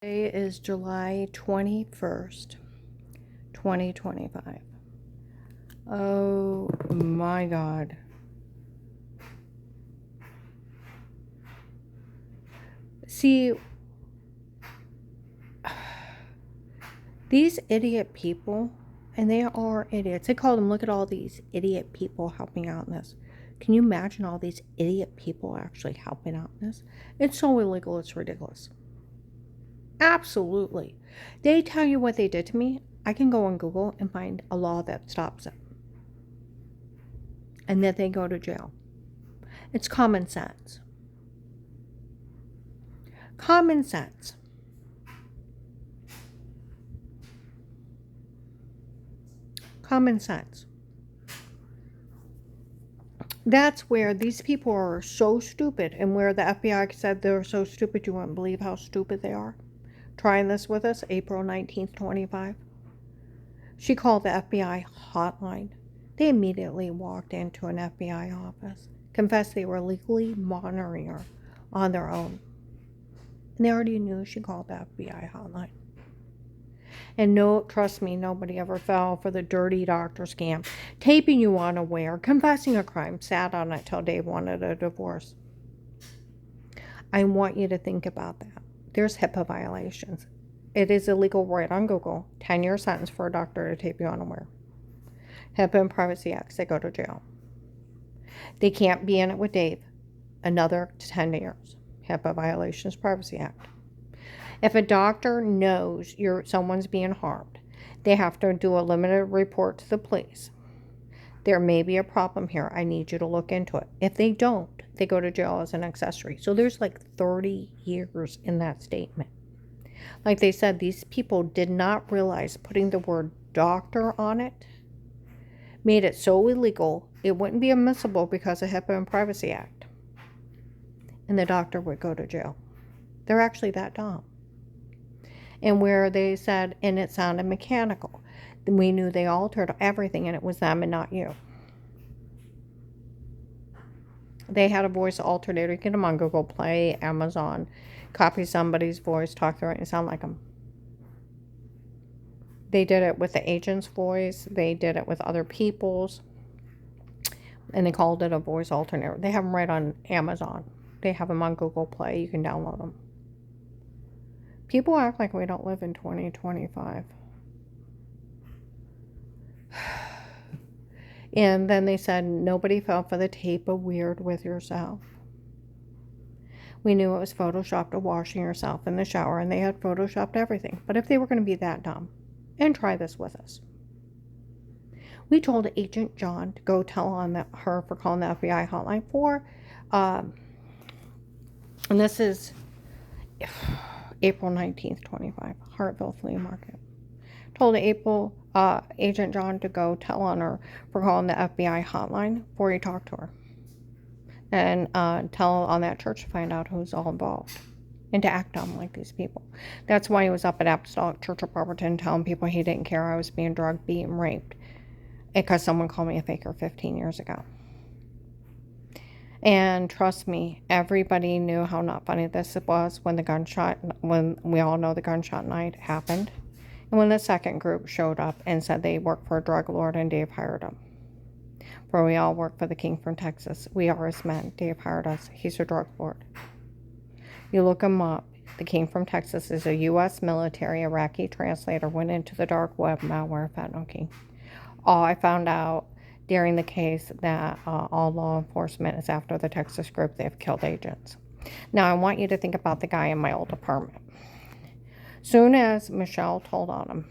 Today is July 21st, 2025. Oh my God. See, these idiot people, and they are idiots. They call them, look at all these idiot people helping out in this. Can you imagine all these idiot people actually helping out in this? It's so illegal, it's ridiculous. Absolutely. They tell you what they did to me. I can go on Google and find a law that stops it. And then they go to jail. It's common sense. Common sense. Common sense. That's where these people are so stupid, and where the FBI said they're so stupid you wouldn't believe how stupid they are. Trying this with us, April 19th, 25. She called the FBI hotline. They immediately walked into an FBI office, confessed they were legally monitoring her on their own. And they already knew she called the FBI hotline. And no, trust me, nobody ever fell for the dirty doctor scam. Taping you unaware, confessing a crime, sat on it till Dave wanted a divorce. I want you to think about that. There's HIPAA violations. It is illegal right on Google. 10-year sentence for a doctor to tape you unaware. HIPAA and Privacy Acts, they go to jail. They can't be in it with Dave. Another 10 years. HIPAA violations, Privacy Act. If a doctor knows someone's being harmed, they have to do a limited report to the police. There may be a problem here. I need you to look into it. If they don't, they go to jail as an accessory. So there's like 30 years in that statement. Like they said, these people did not realize putting the word doctor on it made it so illegal it wouldn't be admissible because of HIPAA and Privacy Act. And the doctor would go to jail. They're actually that dumb. And where they said, and it sounded mechanical, then we knew they altered everything and it was them and not you. They had a voice alternator. You get them on Google Play, Amazon, copy somebody's voice, talk through it, and sound like them. They did it with the agent's voice. They did it with other people's. And they called it a voice alternator. They have them right on Amazon. They have them on Google Play. You can download them. People act like we don't live in 2025. And then they said, nobody fell for the tape of weird with yourself. We knew it was photoshopped of washing yourself in the shower, and they had photoshopped everything. But if they were going to be that dumb, and try this with us. We told Agent John to go tell on her for calling the FBI hotline for, and this is April 19th, 25, Hartville Flea Market. Told Agent John to go tell on her for calling the FBI hotline before he talked to her. And tell on that church to find out who's all involved. And to act dumb like these people. That's why he was up at Apostolic Church of Barberton telling people he didn't care I was being drugged, beaten, raped. Because someone called me a faker 15 years ago. And trust me, everybody knew how not funny this was when we all know the gunshot night happened. And when the second group showed up and said they worked for a drug lord and Dave hired them. For we all work for the king from Texas. We are his men. Dave hired us. He's a drug lord. You look him up. The king from Texas is a U.S. military Iraqi translator, went into the dark web, malware, fentanyl king. All I found out during the case that all law enforcement is after the Texas group. They've killed agents. Now, I want you to think about the guy in my old apartment. Soon as Michelle told on him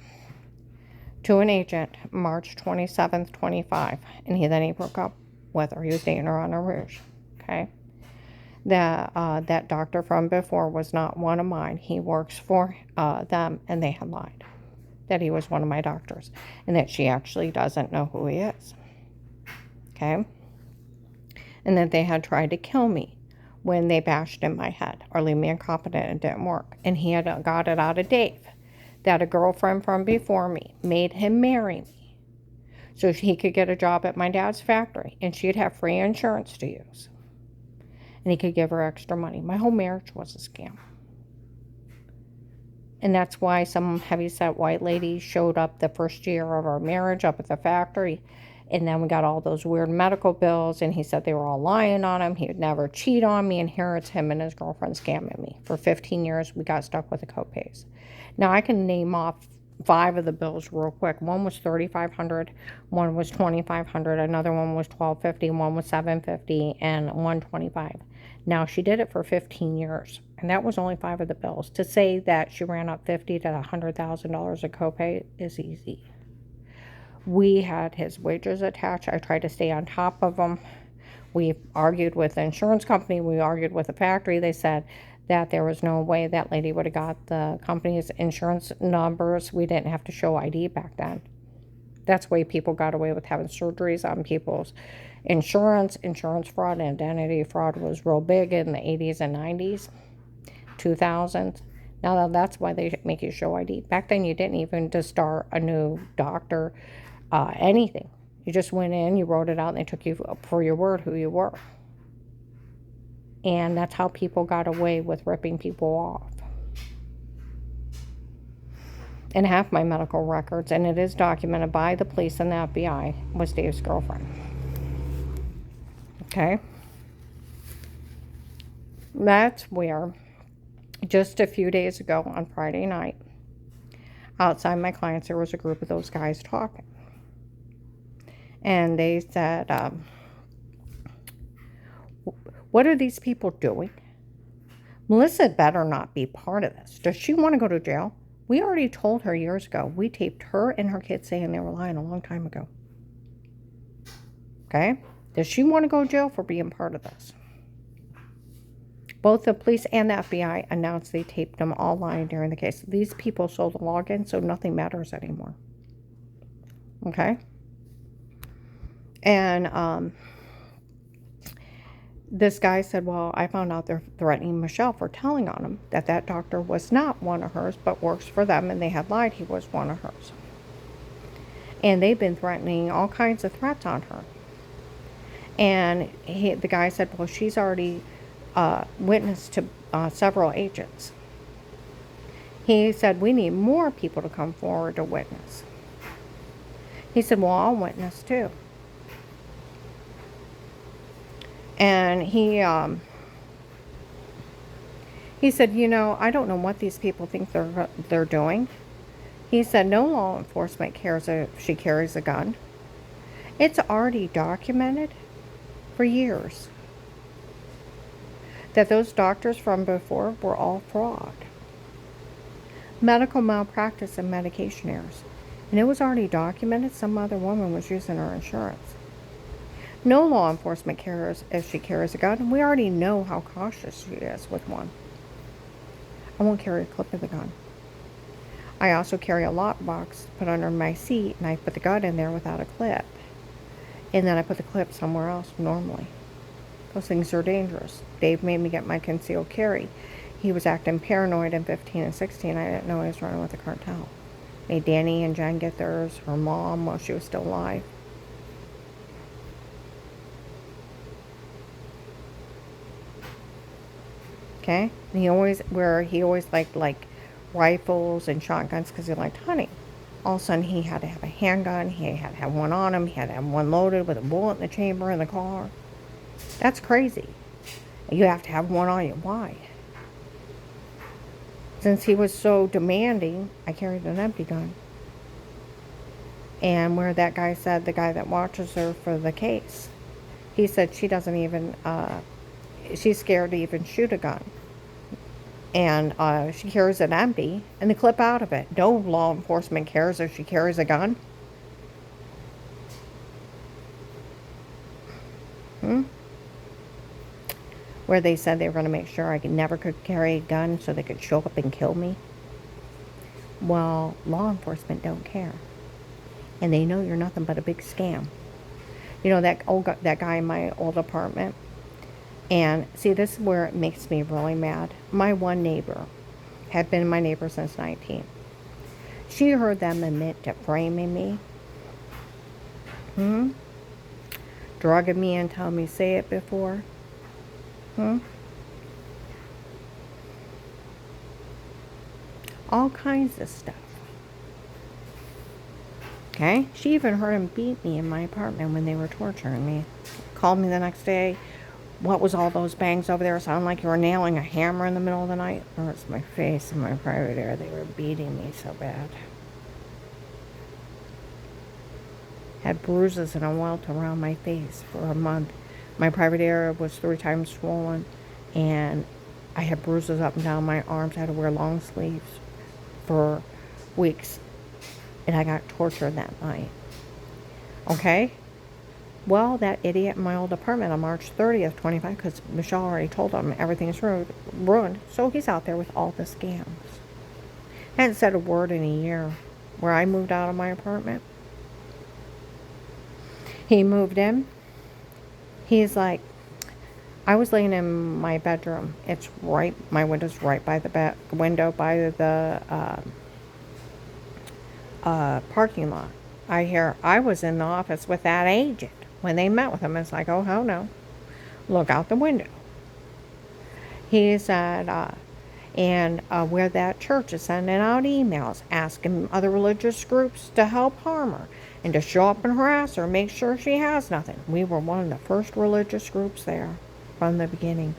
to an agent, March 27th, 25, and he broke up with her. He was dating her on a rouge, okay? That doctor from before was not one of mine. He works for them, and they had lied that he was one of my doctors, and that she actually doesn't know who he is, okay? And that they had tried to kill me when they bashed in my head or leave me incompetent and it didn't work. And he had got it out of Dave that a girlfriend from before me made him marry me so he could get a job at my dad's factory, and she'd have free insurance to use. And he could give her extra money. My whole marriage was a scam. And that's why some heavyset white lady showed up the first year of our marriage up at the factory. And then we got all those weird medical bills, and he said they were all lying on him. He would never cheat on me, and here it's him and his girlfriend scamming me. For 15 years, we got stuck with the copays. Now, I can name off 5 of the bills real quick. One was $3,500, one was $2,500, another one was $1,250, one was $750, and $125. Now, she did it for 15 years, and that was only 5 of the bills. To say that she ran up $50,000 to $100,000 of copay is easy. We had his wages attached. I tried to stay on top of them. We argued with the insurance company. We argued with the factory. They said that there was no way that lady would have got the company's insurance numbers. We didn't have to show ID back then. That's why people got away with having surgeries on people's insurance. Insurance fraud and identity fraud was real big in the 80s and 90s, 2000s. Now that's why they make you show ID. Back then you didn't even just start a new doctor, anything. You just went in, you wrote it out, and they took you for your word who you were. And that's how people got away with ripping people off. And half my medical records, and it is documented by the police and the FBI, was Dave's girlfriend. Okay? That's where, just a few days ago on Friday night, outside my clients, there was a group of those guys talking. And they said, what are these people doing? Melissa better not be part of this. Does she want to go to jail? We already told her years ago. We taped her and her kids saying they were lying a long time ago. Okay? Does she want to go to jail for being part of this? Both the police and the FBI announced they taped them all lying during the case. These people sold the login, so nothing matters anymore. Okay? And this guy said, well, I found out they're threatening Michelle for telling on him that that doctor was not one of hers, but works for them, and they had lied he was one of hers. And they've been threatening all kinds of threats on her. And the guy said, well, she's already witnessed to several agents. He said, we need more people to come forward to witness. He said, well, I'll witness too. And he said, you know, I don't know what these people think they're doing. He said, no law enforcement cares if she carries a gun. It's already documented for years that those doctors from before were all fraud. Medical malpractice and medication errors. And it was already documented some other woman was using her insurance. No law enforcement cares if she carries a gun. We already know how cautious she is with one. I won't carry a clip of the gun. I also carry a lockbox put under my seat, and I put the gun in there without a clip. And then I put the clip somewhere else normally. Those things are dangerous. Dave made me get my concealed carry. He was acting paranoid in 15 and 16. I didn't know he was running with the cartel. Made Danny and Jen get theirs, her mom, while she was still alive. Okay? And he always liked rifles and shotguns because he liked hunting. All of a sudden he had to have a handgun, he had to have one on him, he had to have one loaded with a bullet in the chamber in the car. That's crazy. You have to have one on you. Why? Since he was so demanding, I carried an empty gun. And where that guy said, the guy that watches her for the case, he said she doesn't even, she's scared to even shoot a gun. And she carries it empty, and the clip out of it. No law enforcement cares if she carries a gun. Where they said they were going to make sure I never could carry a gun so they could show up and kill me. Well, law enforcement don't care. And they know you're nothing but a big scam. You know, that guy in my old apartment. And see, this is where it makes me really mad. My one neighbor had been my neighbor since 19. She heard them admit to framing me. Drugging me and telling me say it before. All kinds of stuff. Okay? She even heard him beat me in my apartment when they were torturing me. Called me the next day. What was all those bangs over there? Sounded like you were nailing a hammer in the middle of the night. Or it's my face and my private area. They were beating me so bad. Had bruises and a welt around my face for a month. My private area was 3 times swollen. And I had bruises up and down my arms. I had to wear long sleeves for weeks. And I got tortured that night. Okay? Well, that idiot in my old apartment on March 30th, 25, because Michelle already told him everything's ruined. So he's out there with all the scams. Hadn't said a word in a year. Where I moved out of my apartment. He moved in. He's like, I was laying in my bedroom. It's right, my window's right by the window by the parking lot. I hear, I was in the office with that agent when they met with him. It's like, oh, hell no. Look out the window. He said, where that church is sending out emails asking other religious groups to help harm her and to show up and harass her, make sure she has nothing. We were one of the first religious groups there from the beginning.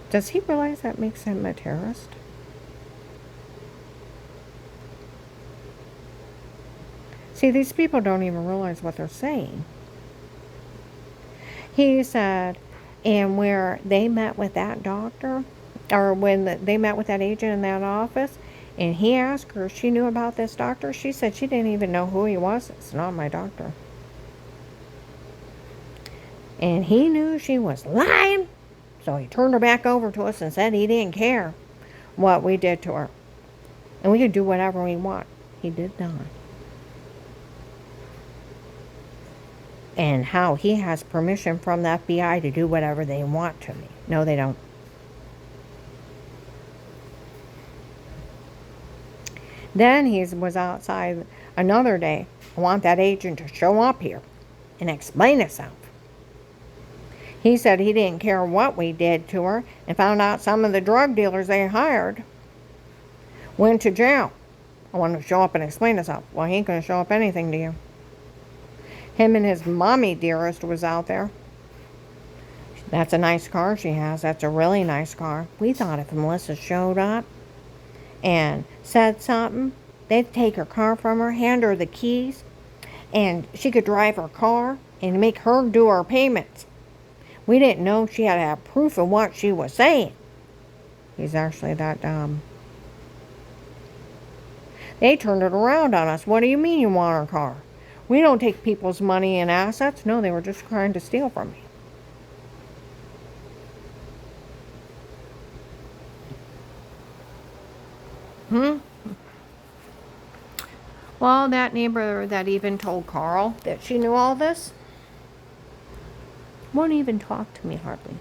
Does he realize that makes him a terrorist? See, these people don't even realize what they're saying. He said, and where they met with that doctor, or when they met with that agent in that office, and he asked her if she knew about this doctor, she said she didn't even know who he was. It's not my doctor. And he knew she was lying, so he turned her back over to us and said he didn't care what we did to her. And we could do whatever we want. He did not. And how he has permission from the FBI to do whatever they want to me. No, they don't. Then he was outside another day. I want that agent to show up here and explain himself. He said he didn't care what we did to her and found out some of the drug dealers they hired went to jail. I want him to show up and explain himself. Well, he ain't going to show up anything to you. Him and his mommy dearest was out there. That's a nice car she has. That's a really nice car. We thought if Melissa showed up and said something, they'd take her car from her, hand her the keys, and she could drive her car and make her do her payments. We didn't know she had to have proof of what she was saying. He's actually that dumb. They turned it around on us. What do you mean you want her car? We don't take people's money and assets. No, they were just trying to steal from me. Well, that neighbor that even told Carl that she knew all this won't even talk to me hardly.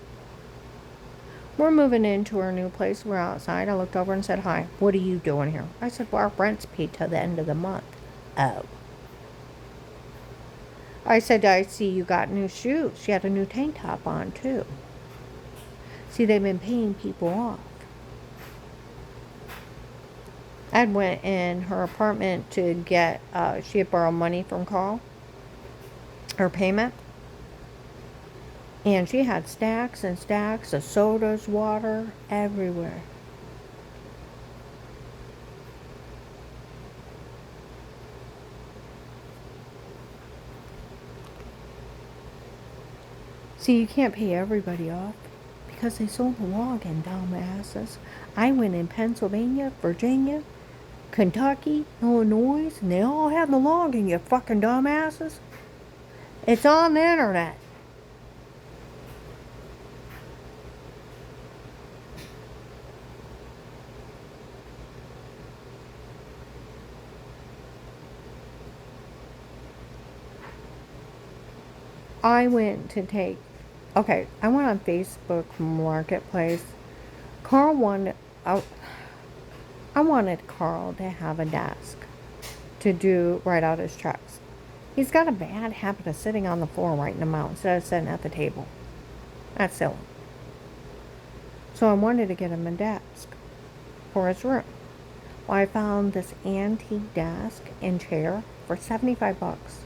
We're moving into our new place. We're outside. I looked over and said, hi, what are you doing here? I said, well, our rent's paid till the end of the month. Oh. I said, I see you got new shoes. She had a new tank top on, too. See, they've been paying people off. I went in her apartment to get, she had borrowed money from Carl, her payment. And she had stacks and stacks of sodas, water, everywhere. See, you can't pay everybody off because they sold the login, dumbasses. I went in Pennsylvania, Virginia, Kentucky, Illinois, and they all had the login, you fucking dumbasses. It's on the internet. I went to take, okay, I went on Facebook Marketplace. Carl wanted, I wanted Carl to have a desk to write out his checks. He's got a bad habit of sitting on the floor writing them out instead of sitting at the table. That's silly. So I wanted to get him a desk for his room. Well, I found this antique desk and chair for 75 bucks.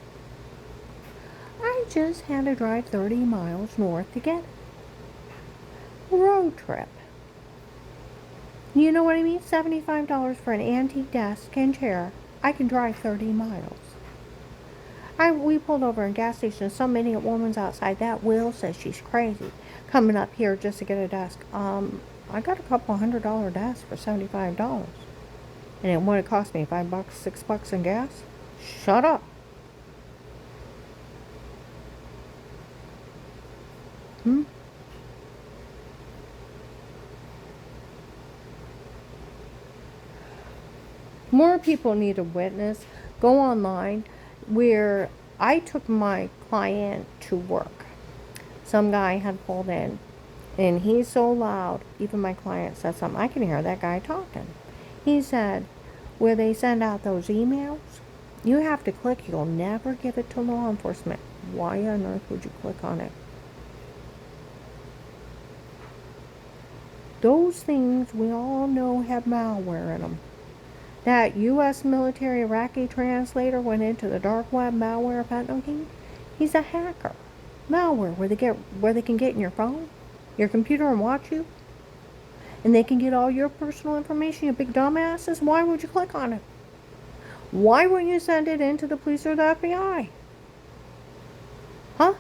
I just had to drive 30 miles north to get it. Road trip. You know what I mean? $75 for an antique desk and chair. I can drive 30 miles. We pulled over in a gas station. Some idiot woman's outside. That Will says she's crazy coming up here just to get a desk. I got a couple $100 desk for $75. And it would have cost me $5, $6 in gas. Shut up. Hmm? More people need a witness. Go online where I took my client to work. Some guy had pulled in and he's so loud, even my client said something. I can hear that guy talking. He said, where they send out those emails, you have to click, you'll never give it to law enforcement. Why on earth would you click on it? Those things we all know have malware in them. That U.S. military Iraqi translator went into the dark web malware fentanyl king. He's a hacker. Malware where they can get in your phone, your computer, and watch you, and they can get all your personal information. You big dumbasses. Why would you click on it? Why wouldn't you send it into the police or the FBI? Huh?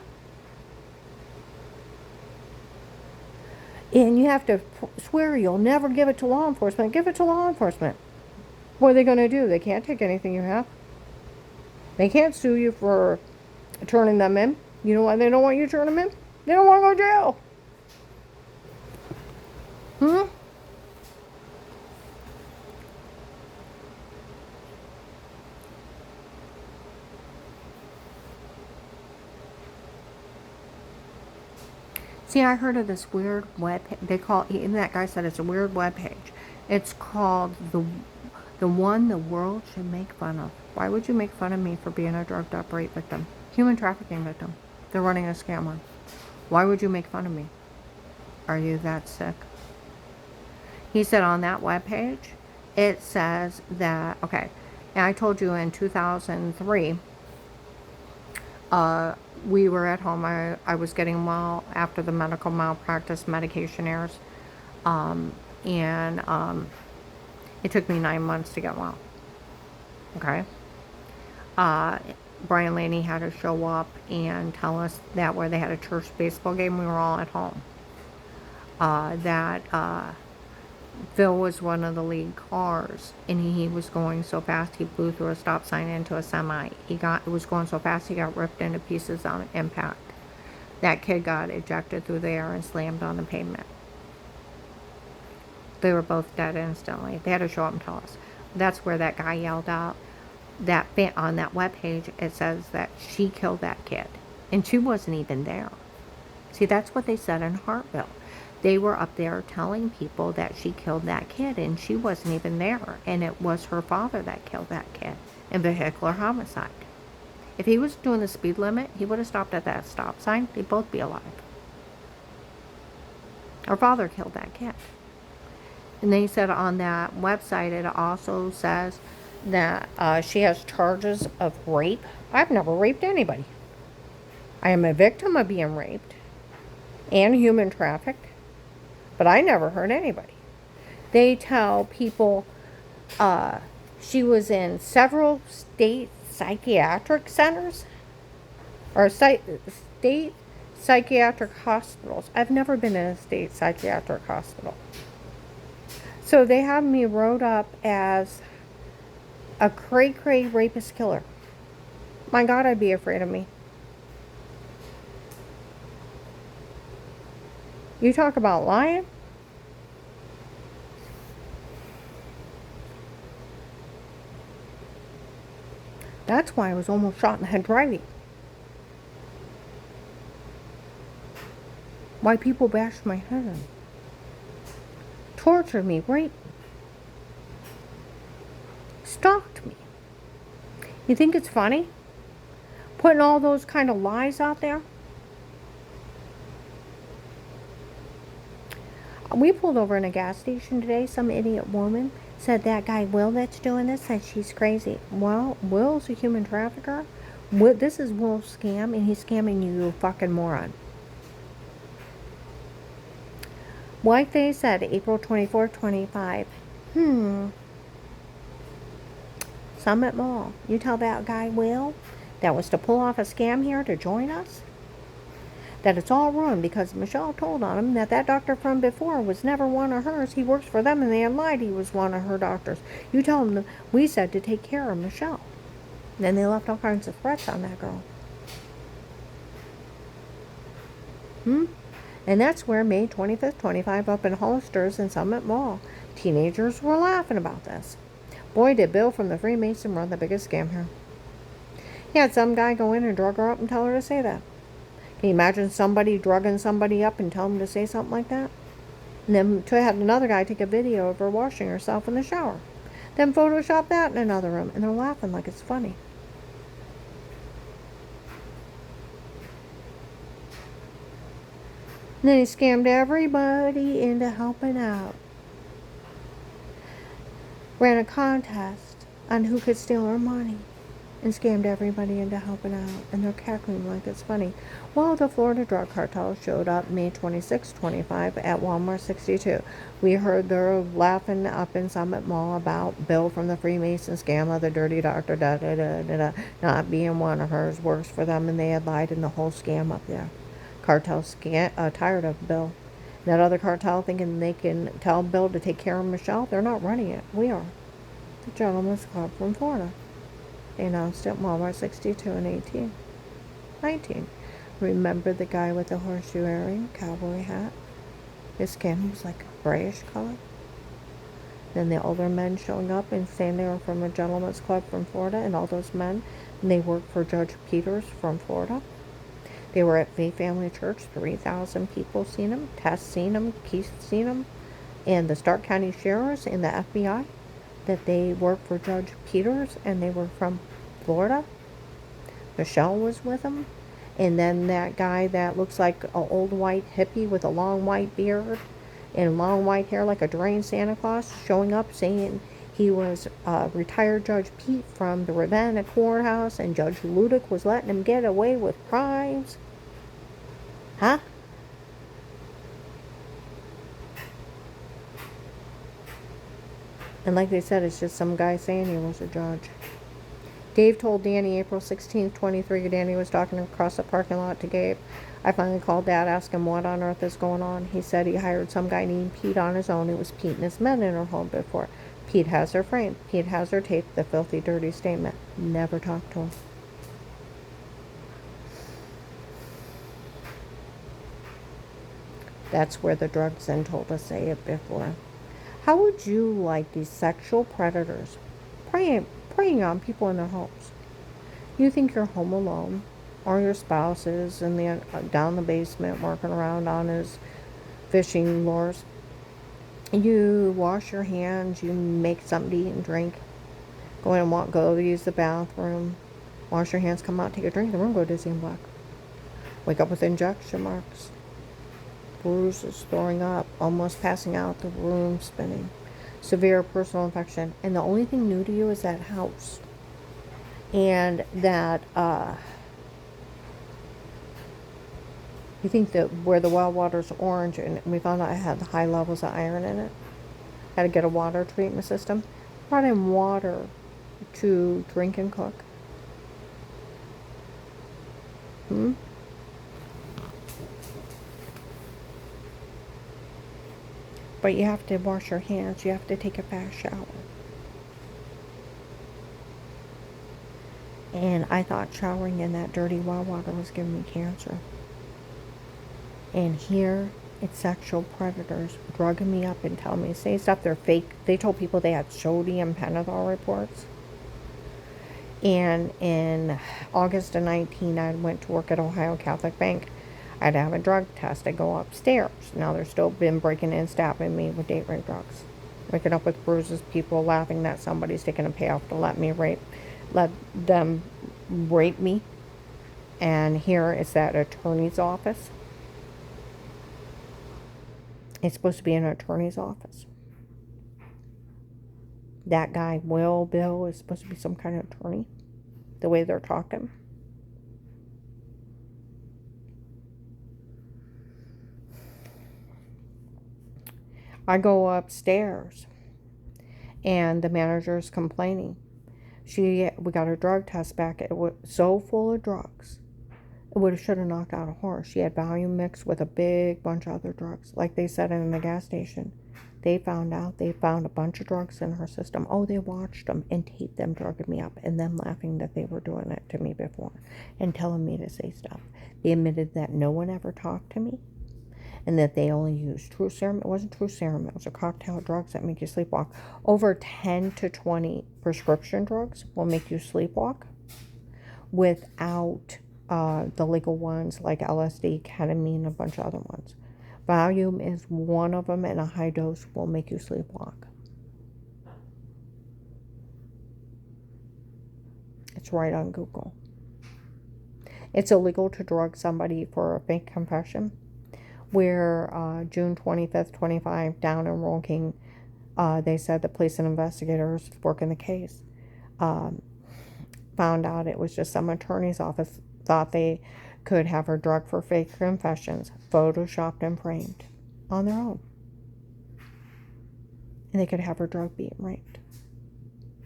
And you have to swear you'll never give it to law enforcement. Give it to law enforcement. What are they going to do? They can't take anything you have. They can't sue you for turning them in. You know why they don't want you to turn them in? They don't want to go to jail. Hmm? See, I heard of this weird web. They call even that guy said it's a weird web page. It's called the one the world should make fun of. Why would you make fun of me for being a drugged up rape victim, human trafficking victim? They're running a scam on. Why would you make fun of me? Are you that sick? He said on that web page, it says that okay. And I told you in 2003. We were at home. I was getting well after the medical malpractice medication errors. And it took me 9 months to get well. Okay. Brian Laney had to show up and tell us that where they had a church baseball game, we were all at home. That Phil was one of the lead cars, and he was going so fast he blew through a stop sign into a semi. It was going so fast he got ripped into pieces on impact. That kid got ejected through the air and slammed on the pavement. They were both dead instantly. They had to show up and tell us. That's where that guy yelled out. That on that webpage, it says that she killed that kid, and she wasn't even there. See, that's what they said in Hartville. They were up there telling people that she killed that kid, and she wasn't even there. And it was her father that killed that kid in vehicular homicide. If he was doing the speed limit, he would have stopped at that stop sign. They'd both be alive. Her father killed that kid. And they said on that website, it also says that she has charges of rape. I've never raped anybody. I am a victim of being raped and human trafficked, but I never hurt anybody. They tell people she was in several state psychiatric centers or state psychiatric hospitals. I've never been in a state psychiatric hospital. So they have me wrote up as a cray-cray rapist killer. My God, I'd be afraid of me. You talk about lying? That's why I was almost shot in the head driving. Why people bashed my head in. Tortured me, raped me. Stalked me. You think it's funny? Putting all those kind of lies out there? We pulled over in a gas station today. Some idiot woman Said that guy Will that's doing this said she's crazy. Well, Will's a human trafficker. This is Will's scam, and he's scamming you, you fucking moron. Whiteface said April 24th, 25. Summit Mall. You tell that guy Will that was to pull off a scam here to join us that it's all ruined because Michelle told on him that doctor from before was never one of hers. He works for them and they had lied he was one of her doctors. You tell him we said to take care of Michelle. Then they left all kinds of threats on that girl. And that's where May 25th, 25 up in Hollister's in Summit Mall. Teenagers were laughing about this. Boy, did Bill from the Freemason run the biggest scam here. He had some guy go in and drug her up and tell her to say that. Can you imagine somebody drugging somebody up and tell them to say something like that? And then to have another guy take a video of her washing herself in the shower. Then Photoshop that in another room. And they're laughing like it's funny. And then he scammed everybody into helping out. Ran a contest on who could steal her money. And scammed everybody into helping out. And they're cackling like it's funny. Well, the Florida drug cartel showed up May 26, 25 at Walmart 62. We heard they're laughing up in Summit Mall about Bill from the Freemason scam of the dirty doctor, not being one of hers, works for them, and they had lied in the whole scam up there. Cartel tired of Bill. That other cartel thinking they can tell Bill to take care of Michelle. They're not running it. We are. The Gentleman's Club from Florida. They announced it at Walmart 62 and 19. Remember the guy with the horseshoe earring, cowboy hat? His skin was like a grayish color. Then the older men showing up and saying they were from a Gentleman's Club from Florida, and all those men, and they worked for Judge Peters from Florida. They were at Faith Family Church. 3,000 people seen them. Tess seen them. Keith seen them. And the Stark County Sheriffs and the FBI, that they worked for Judge Peters and they were from Florida. Michelle was with them. And then that guy that looks like an old white hippie with a long white beard and long white hair like a deranged Santa Claus showing up saying he was retired Judge Pete from the Ravenna courthouse and Judge Ludick was letting him get away with crimes. Huh? And like they said, it's just some guy saying he was a judge. Dave told Danny April 16th, 23. Danny was talking across the parking lot to Gabe. I finally called Dad, asked him what on earth is going on. He said he hired some guy named Pete on his own. It was Pete and his men in her home before. Pete has her framed. Pete has her taped, the filthy, dirty statement. Never talked to him. That's where the drugs then told us say it before. How would you like these sexual predators preying on people in their homes? You think you're home alone, or your spouse is in the down the basement working around on his fishing lures. You wash your hands, you make something to eat and drink, go in and go use the bathroom, wash your hands, come out, take a drink, the room go dizzy and black. Wake up with injection marks, bruises, throwing up, almost passing out, the room spinning, severe personal infection, and the only thing new to you is that house. And that you think that where the well water's orange, and we found out it had high levels of iron in it, had to get a water treatment system, brought in water to drink and cook. But you have to wash your hands, you have to take a fast shower. And I thought showering in that dirty well water was giving me cancer. And here, it's sexual predators drugging me up and telling me to say stuff. They're fake. They told people they had sodium pentothal reports. And in August of 19, I went to work at Ohio Catholic Bank. I'd have a drug test. I'd go upstairs. Now they're still been breaking in and stabbing me with date rape drugs. Waking up with bruises, people laughing that somebody's taking a payoff to let them rape me. And here is that attorney's office. It's supposed to be an attorney's office. That guy, Bill, is supposed to be some kind of attorney, the way they're talking. I go upstairs, and the manager's complaining. We got her drug test back. It was so full of drugs. It should have knocked out a horse. She had Valium mixed with a big bunch of other drugs. Like they said in the gas station, they found a bunch of drugs in her system. Oh, they watched them and taped them drugging me up, and them laughing that they were doing it to me before and telling me to say stuff. They admitted that no one ever talked to me and that they only used true serum. It wasn't true serum. It was a cocktail of drugs that make you sleepwalk. Over 10 to 20 prescription drugs will make you sleepwalk without the legal ones like LSD, ketamine, a bunch of other ones. Valium is one of them, and a high dose will make you sleepwalk. It's right on Google. It's illegal to drug somebody for a fake confession, where June 25th, 25, down in Rolking, they said the police and investigators working the case found out it was just some attorney's office thought they could have her drug for fake confessions, photoshopped and framed on their own. And they could have her drug being raped.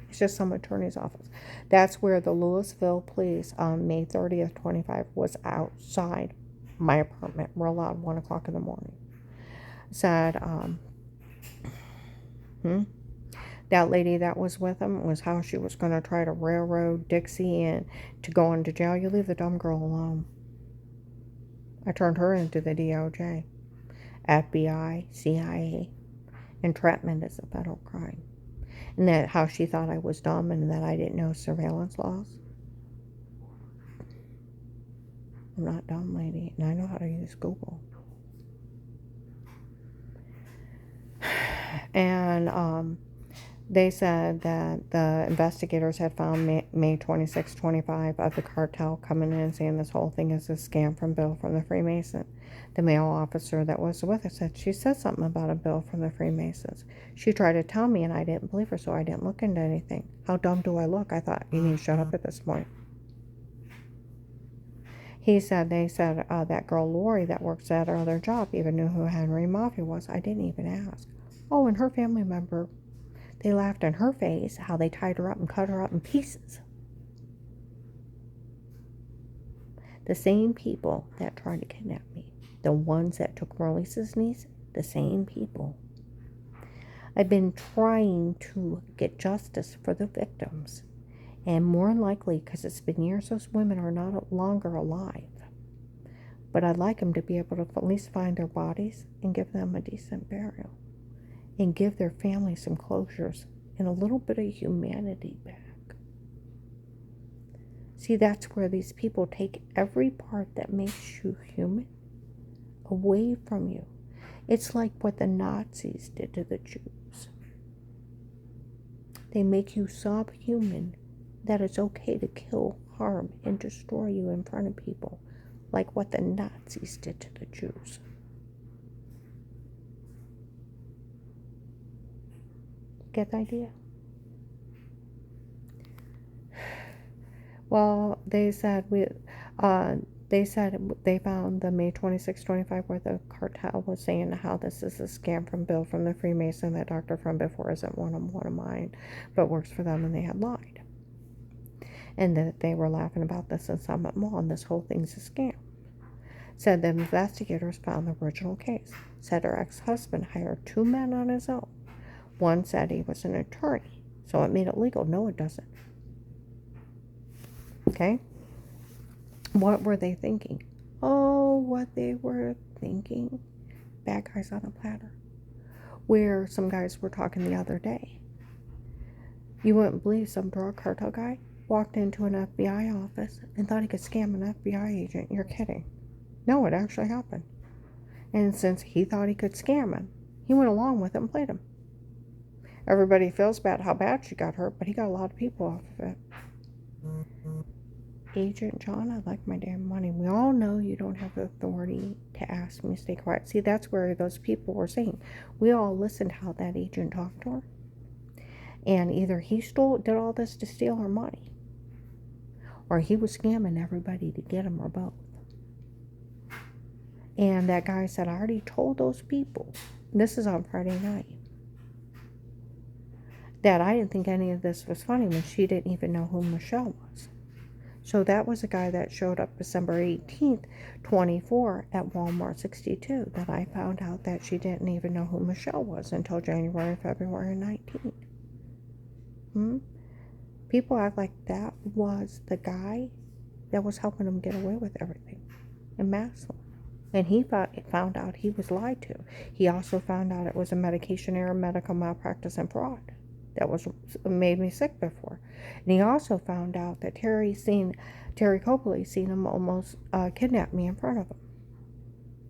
It's just some attorney's office. That's where the Louisville police on May 30th, 25 was outside my apartment. We're allowed 1 o'clock in the morning. Said, that lady that was with him was how she was going to try to railroad Dixie in to go into jail. You leave the dumb girl alone. I turned her into the DOJ, FBI, CIA. Entrapment is a federal crime. And that how she thought I was dumb and that I didn't know surveillance laws. I'm not dumb, lady, and I know how to use Google. And they said that the investigators had found May 26, 25 of the cartel coming in and saying this whole thing is a scam from Bill from the Freemason. The male officer that was with her said she said something about a bill from the Freemasons. She tried to tell me and I didn't believe her, so I didn't look into anything. How dumb do I look? I thought, you need to shut up at this point. They said that girl Lori that works at her other job even knew who Henry Mafia was. I didn't even ask. Oh, and her family member, they laughed in her face how they tied her up and cut her up in pieces. The same people that tried to kidnap me, the ones that took Marlisa's niece, the same people. I've been trying to get justice for the victims. And more likely, because it's been years, those women are not longer alive. But I'd like them to be able to at least find their bodies and give them a decent burial. And give their family some closures and a little bit of humanity back. See, that's where these people take every part that makes you human away from you. It's like what the Nazis did to the Jews. They make you subhuman, that it's okay to kill, harm, and destroy you in front of people, like what the Nazis did to the Jews. Get the idea? Well, they said they found the May 26, 25 where the cartel was saying how this is a scam from Bill from the Freemason, that doctor from before isn't one of mine, but works for them, and they had lied. And that they were laughing about this in Summit Mall, and this whole thing's a scam. Said the investigators found the original case. Said her ex-husband hired 2 men on his own. One said he was an attorney, so it made it legal. No, it doesn't. Okay? What were they thinking? Oh, what they were thinking. Bad guys on a platter. Where some guys were talking the other day. You wouldn't believe some drug cartel guy walked into an FBI office and thought he could scam an FBI agent. You're kidding. No, it actually happened. And since he thought he could scam him, he went along with it and played him. Everybody feels bad how bad she got hurt, but he got a lot of people off of it. Agent John, I'd like my damn money. We all know you don't have the authority to ask me to stay quiet. See, that's where those people were saying. We all listened how that agent talked to her. And either he did all this to steal her money, or he was scamming everybody to get him, or both. And that guy said, I already told those people, this is on Friday night, that I didn't think any of this was funny when she didn't even know who Michelle was. So that was a guy that showed up December 18th, 24 at Walmart 62, that I found out that she didn't even know who Michelle was until January, February 19th. People act like that was the guy that was helping them get away with everything in Massillon. And he found out he was lied to. He also found out it was a medication error, medical malpractice, and fraud that was made me sick before. And he also found out that Terry Copley seen him almost kidnap me in front of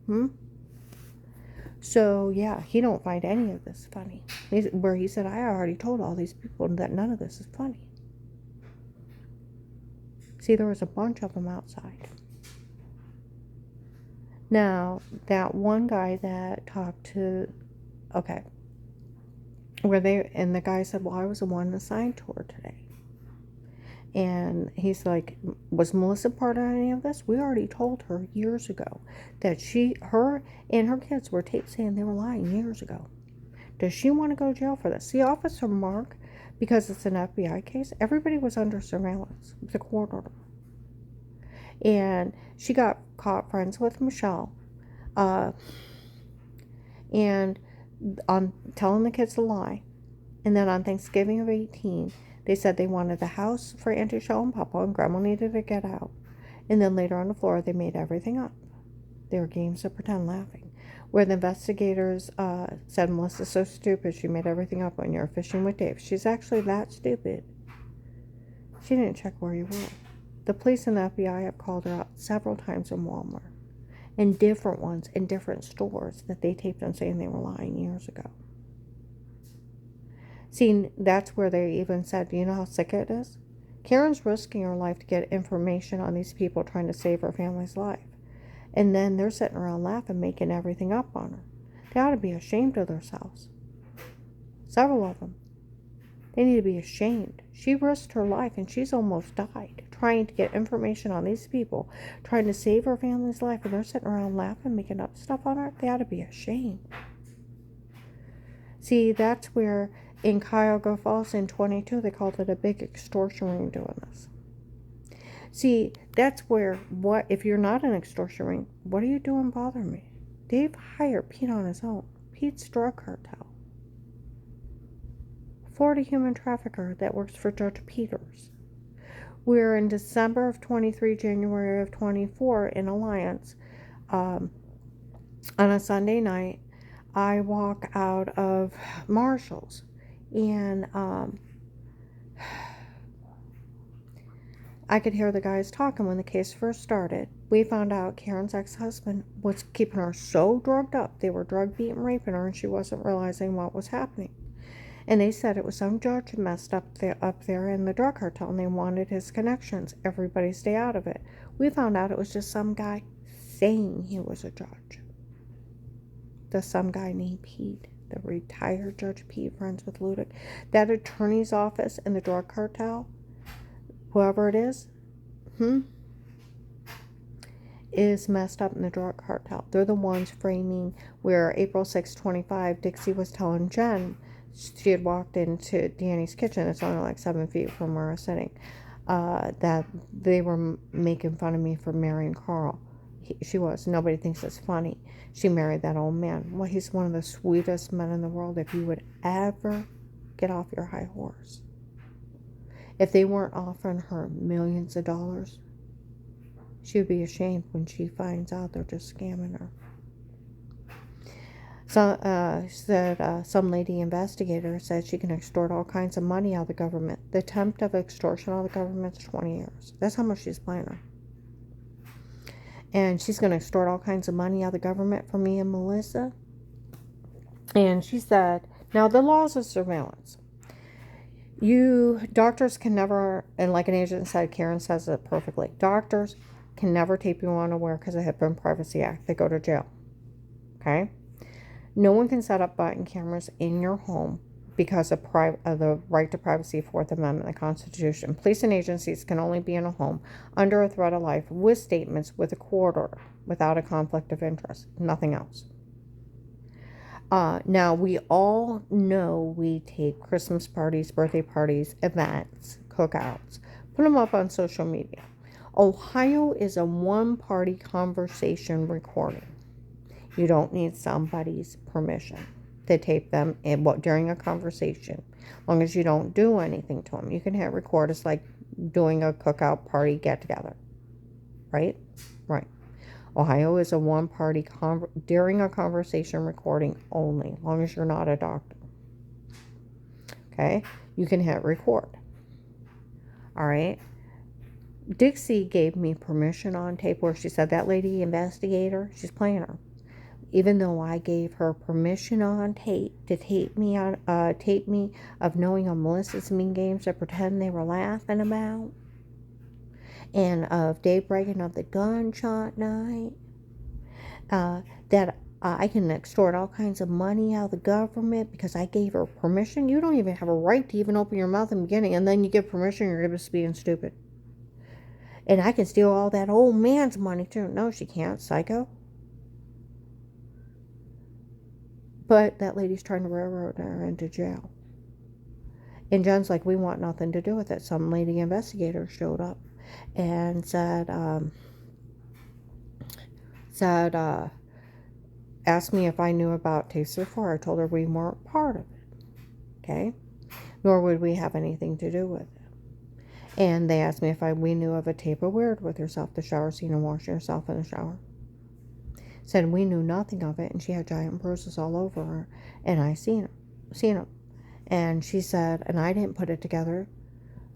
him. So yeah, he don't find any of this funny. Where he said, I already told all these people that none of this is funny. See, there was a bunch of them outside. Now, that one guy that talked to, and the guy said, well, I was the one assigned to her today. And he's like, was Melissa part of any of this? We already told her years ago that her and her kids were taped saying they were lying years ago. Does she want to go to jail for this? See, Officer Mark, because it's an FBI case, everybody was under surveillance with a court order. And she got caught friends with Michelle, and on telling the kids to lie. And then on Thanksgiving of 18, they said they wanted the house for Auntie Shell and Papa, and Grandma needed to get out. And then later on the floor, they made everything up. They were games of pretend laughing, where the investigators said, Melissa's so stupid, she made everything up when you're fishing with Dave. She's actually that stupid. She didn't check where you were. The police and the FBI have called her out several times in Walmart, and different ones in different stores that they taped them saying they were lying years ago. See, that's where they even said, do you know how sick it is? Karen's risking her life to get information on these people trying to save her family's life. And then they're sitting around laughing, making everything up on her. They ought to be ashamed of themselves. Several of them. They need to be ashamed. She risked her life, and she's almost died trying to get information on these people, trying to save her family's life, and they're sitting around laughing, making up stuff on her. They ought to be ashamed. See, that's where in Cuyahoga Falls in 22, they called it a big extortion ring doing this. See, that's where, if you're not an extortion ring, what are you doing bothering me? Dave hired Pete on his own. Pete's drug cartel. Florida human trafficker that works for Judge Peters. We're in December of 23, January of 24 in Alliance. On a Sunday night, I walk out of Marshall's, and I could hear the guys talking when the case first started. We found out Karen's ex-husband was keeping her so drugged up, they were drug beating, raping her, and she wasn't realizing what was happening. And they said it was some judge messed up there in the drug cartel, and they wanted his connections. Everybody stay out of it. We found out it was just some guy saying he was a judge. Some guy named Pete, the retired Judge Pete, friends with Ludick. That attorney's office in the drug cartel, whoever it is messed up in the drug cartel. They're the ones framing where April 6, 25, Dixie was telling Jen she had walked into Danny's kitchen. It's only like 7 feet from where I was sitting. That they were making fun of me for marrying Carl. She was. Nobody thinks it's funny. She married that old man. Well, he's one of the sweetest men in the world. If you would ever get off your high horse. If they weren't offering her millions of dollars, she would be ashamed when she finds out they're just scamming her. Some lady investigator said she can extort all kinds of money out of the government. The attempt of extortion out of the government is 20 years. That's how much she's planning. And she's going to extort all kinds of money out of the government from me and Melissa. And she said, now the laws of surveillance. Doctors can never, and like an agent said, Karen says it perfectly, doctors can never tape you unaware because of the HIPAA and Privacy Act. They go to jail. Okay? No one can set up button cameras in your home because of the right to privacy, Fourth Amendment, the Constitution. Police and agencies can only be in a home under a threat of life with statements with a court order, without a conflict of interest, nothing else. Now, we all know we take Christmas parties, birthday parties, events, cookouts, put them up on social media. Ohio is a one-party conversation recording. You don't need somebody's permission to tape them during a conversation, as long as you don't do anything to them. You can hit record. It's like doing a cookout party get-together, right? Right. Ohio is a one-party during a conversation recording only, as long as you're not a doctor. Okay? You can hit record. All right? Dixie gave me permission on tape where she said that lady investigator, she's playing her. Even though I gave her permission on tape to tape me of knowing of Melissa's mean games to pretend they were laughing about, and of Dave breaking up the gunshot night, that I can extort all kinds of money out of the government because I gave her permission. You don't even have a right to even open your mouth in the beginning, and then you give permission, you're just being stupid. And I can steal all that old man's money too. No, she can't, psycho. But that lady's trying to railroad her into jail. And Jen's like, we want nothing to do with it. Some lady investigator showed up and said, asked me if I knew about Taser 4. I told her we weren't part of it. Okay? Nor would we have anything to do with it. And they asked me if we knew of a tape of Weird with herself, the shower scene and washing herself in the shower. Said we knew nothing of it, and she had giant bruises all over her, and I seen them. And she said, and I didn't put it together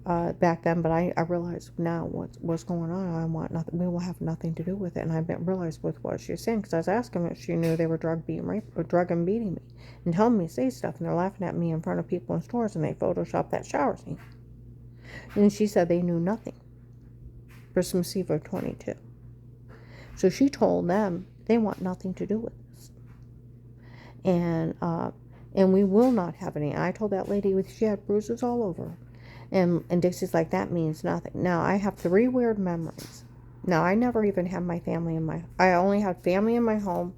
back then, but I realized now what's going on. I want nothing. We will have nothing to do with it. And I didn't realize with what she was saying, because I was asking if she knew they were drug and beating me, and telling me to say stuff, and they're laughing at me in front of people in stores, and they photoshopped that shower scene. And she said they knew nothing. Christmas Eve of 22. So she told them they want nothing to do with this. And we will not have any. I told that lady she had bruises all over her. And Dixie's like, that means nothing. Now, I have 3 weird memories. Now, I never even had my family I only had family in my home,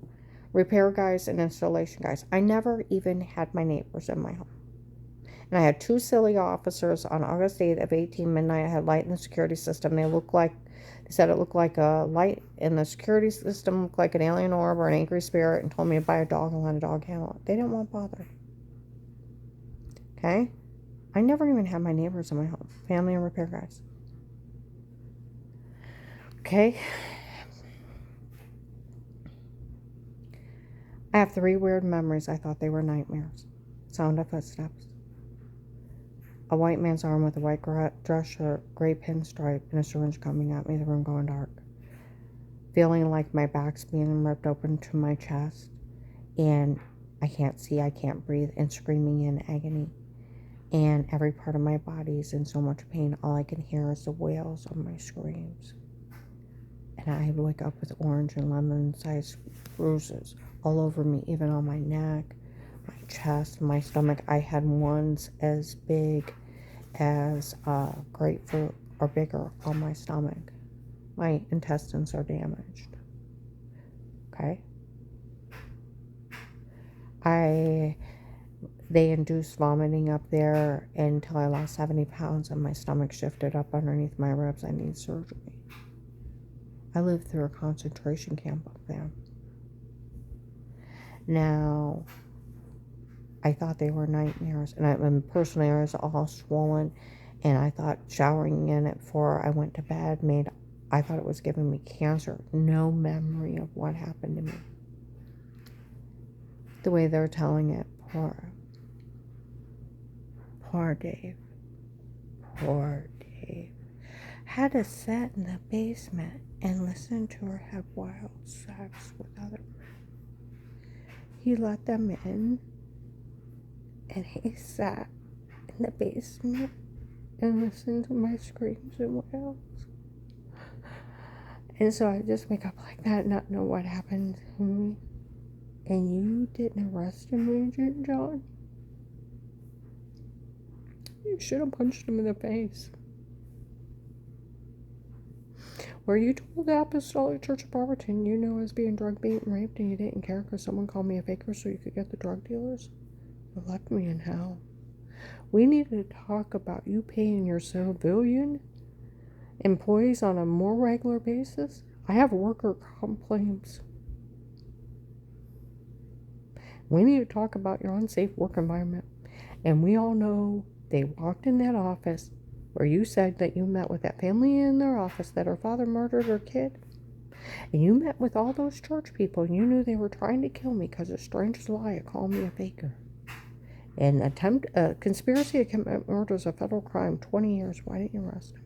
repair guys, and installation guys. I never even had my neighbors in my home. And I had 2 silly officers on August 8th of 18 midnight. I had light in the security system. They said it looked like a light in the security system, looked like an alien orb or an angry spirit, and told me to buy a dog and let a dog handle it. They didn't want bothered. Okay? I never even had my neighbors in my home. Family and repair guys. Okay? I have 3 weird memories. I thought they were nightmares. Sound of footsteps. A white man's arm with a white dress shirt, gray pinstripe, and a syringe coming at me, the room going dark. Feeling like my back's being ripped open to my chest, and I can't see, I can't breathe, and screaming in agony. And every part of my body is in so much pain, all I can hear is the wails of my screams. And I wake up with orange and lemon-sized bruises all over me, even on my neck, my chest, my stomach. I had ones as big as grapefruit or bigger on my stomach. My intestines are damaged. Okay? They induced vomiting up there until I lost 70 pounds and my stomach shifted up underneath my ribs. I need surgery. I lived through a concentration camp up there. Now, I thought they were nightmares, and personally I was all swollen, and I thought showering in it before I went to bed I thought it was giving me cancer. No memory of what happened to me. The way they're telling it, poor Dave. Poor Dave. Had to sit in the basement and listen to her have wild sex with other men. He let them in, and he sat in the basement and listened to my screams and wails. And so I just wake up like that, not know what happened to me. And you didn't arrest him, Agent John? You should have punched him in the face. Were you told the Apostolic Church of Barberton you knew I was being drug bait and raped and you didn't care because someone called me a faker so you could get the drug dealers? You left me in hell. We need to talk about you paying your civilian employees on a more regular basis. I have worker complaints. We need to talk about your unsafe work environment. And we all know they walked in that office where you said that you met with that family in their office that her father murdered her kid. And you met with all those church people and you knew they were trying to kill me because a stranger's lie called me a faker. And conspiracy to commit murder is a federal crime, 20 years. Why didn't you arrest him?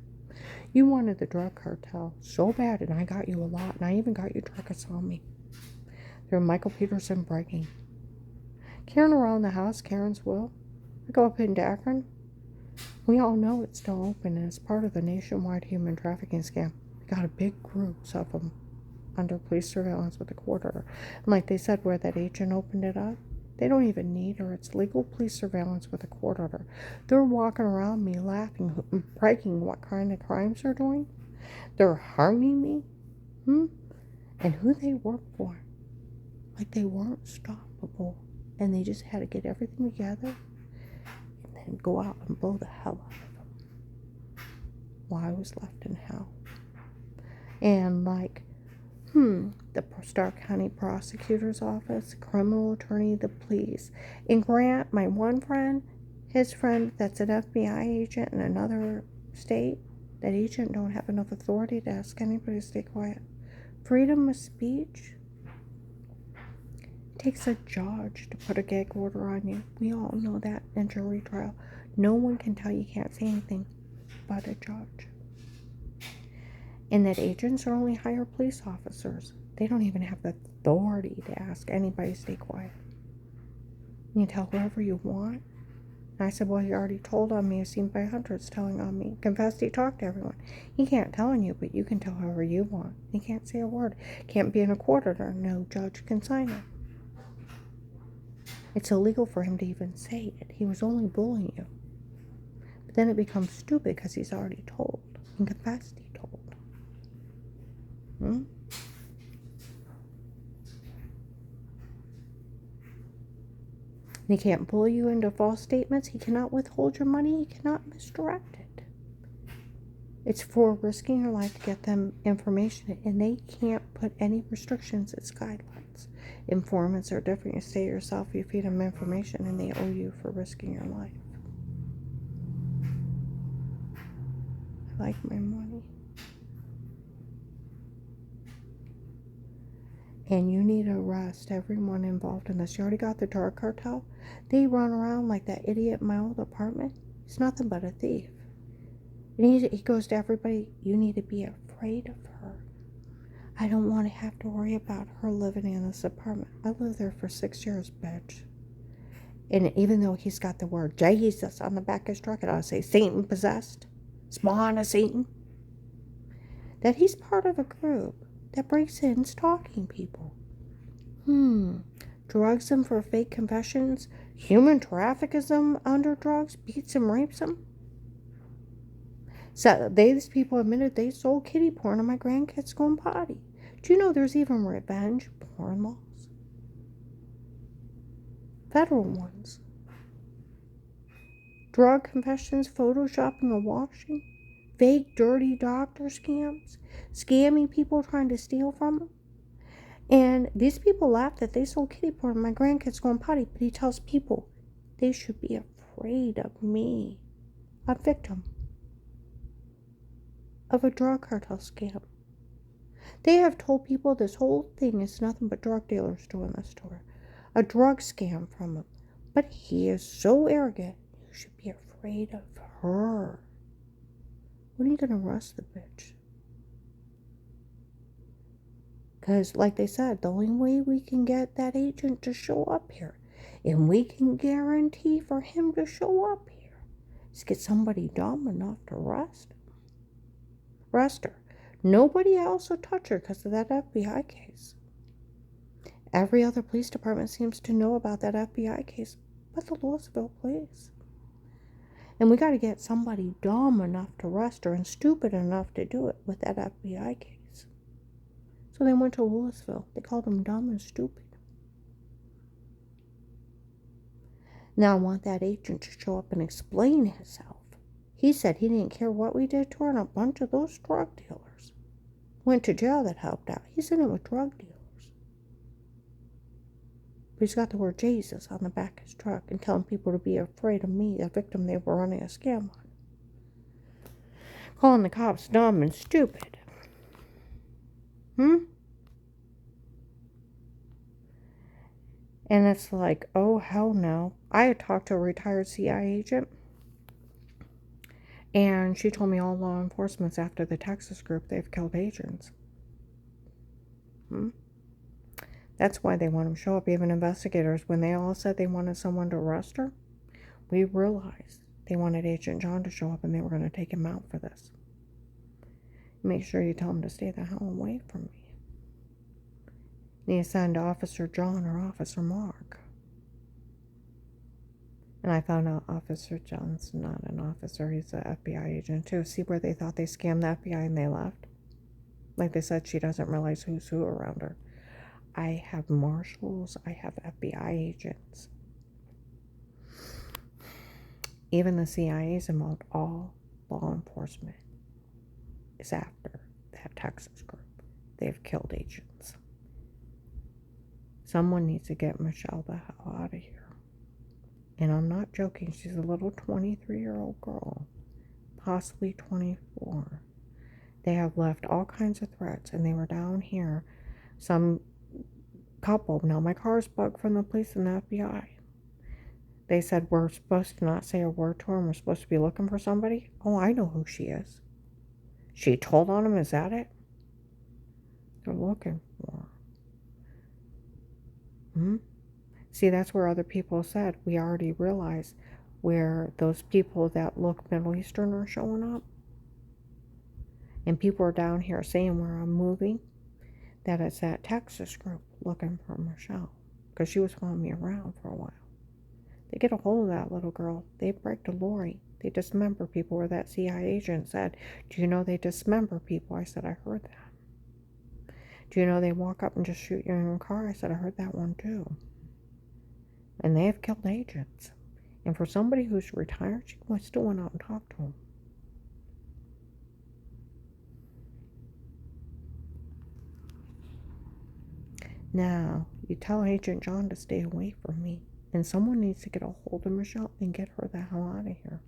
You wanted the drug cartel so bad, and I got you a lot, and I even got you Trichosami. Through Michael Peterson bragging. Carrying around the house, Karen's will. I go up into Akron. We all know it's still open, and it's part of the nationwide human trafficking scam. We got a big groups of them under police surveillance with a court order. And like they said, where that agent opened it up, they don't even need her. It's legal police surveillance with a court order. They're walking around me laughing, bragging what kind of crimes they're doing. They're harming me. And who they work for. Like they weren't stoppable. And they just had to get everything together and then go out and blow the hell out of them. While I was left in hell. And like, the Stark County Prosecutor's Office, criminal attorney, the police. And Grant, my one friend, his friend that's an FBI agent in another state, that agent don't have enough authority to ask anybody to stay quiet. Freedom of speech. It takes a judge to put a gag order on you. We all know that in jury trial. No one can tell you can't say anything but a judge. And that agents are only hired police officers. They don't even have the authority to ask anybody to stay quiet. You can tell whoever you want. And I said, well, he already told on me. I've seen by hundreds telling on me. Confessed he talked to everyone. He can't tell on you, but you can tell whoever you want. He can't say a word. Can't be in a court order. No judge can sign it. It's illegal for him to even say it. He was only bullying you. But then it becomes stupid because he's already told. And confessed he told. He can't bully you into false statements. He cannot withhold your money. He cannot misdirect it. It's for risking your life to get them information, and they can't put any restrictions. It's guidelines. Informants are different. You stay yourself, you feed them information, and they owe you for risking your life. I like my money. And you need to arrest everyone involved in this. You already got the drug cartel. They run around like that idiot in my old apartment. He's nothing but a thief. And he goes to everybody, you need to be afraid of her. I don't want to have to worry about her living in this apartment. I lived there for 6 years, bitch. And even though he's got the word Jesus on the back of his truck, and I'll say Satan possessed, spawn of Satan, that he's part of a group that breaks in stalking people. Drugs them for fake confessions, human traffics them under drugs, beats them, rapes them. So these people admitted they sold kiddie porn and my grandkids going potty. Do you know there's even revenge porn laws? Federal ones. Drug confessions, photoshopping and washing. Fake dirty doctor scams. Scamming people trying to steal from them. And these people laugh that they sold kiddie porn and my grandkids going potty. But he tells people they should be afraid of me. A victim of a drug cartel scam. They have told people this whole thing is nothing but drug dealers doing this to her. A drug scam from him. But he is so arrogant, you should be afraid of her. When are you going to arrest the bitch? Because, like they said, the only way we can get that agent to show up here, and we can guarantee for him to show up here, is get somebody dumb enough to arrest her. Nobody else will touch her because of that FBI case. Every other police department seems to know about that FBI case, but the Louisville police. And we got to get somebody dumb enough to arrest her and stupid enough to do it with that FBI case. So they went to Louisville. They called him dumb and stupid. Now I want that agent to show up and explain himself. He said he didn't care what we did to her, and a bunch of those drug dealers went to jail that helped out. He's in it with drug dealers. But he's got the word Jesus on the back of his truck and telling people to be afraid of me, a victim they were running a scam on. Calling the cops dumb and stupid. And it's like, oh, hell no. I had talked to a retired CIA agent, and she told me all law enforcement's after the Texas group. They've killed agents. That's why they want them to show up. Even investigators, when they all said they wanted someone to arrest her, we realized they wanted Agent John to show up, and they were going to take him out for this. Make sure you tell him to stay the hell away from me. And you send Officer John or Officer Mark. And I found out Officer John's not an officer. He's an FBI agent too. See where they thought they scammed the FBI and they left? Like they said, she doesn't realize who's who around her. I have marshals. I have FBI agents. Even the CIA's involved. All law enforcement is after that Texas group. They've killed agents. Someone needs to get Michelle the hell out of here. And I'm not joking. She's a little 23-year-old girl. Possibly 24. They have left all kinds of threats. And they were down here. Some couple. Now my car's bugged from the police and the FBI. They said we're supposed to not say a word to her. And we're supposed to be looking for somebody. Oh, I know who she is. She told on him. Is that it? They're looking for her. See, that's where other people said, we already realized where those people that look Middle Eastern are showing up. And people are down here saying where I'm moving, that it's that Texas group looking for Michelle. Because she was following me around for a while. They get a hold of that little girl. They break the lorry. They dismember people, where that CIA agent said, do you know they dismember people? I said, I heard that. Do you know they walk up and just shoot you in your car? I said, I heard that one too. And they have killed agents. And for somebody who's retired, she still went out and talked to them. Now, you tell Agent John to stay away from me. And someone needs to get a hold of Michelle and get her the hell out of here.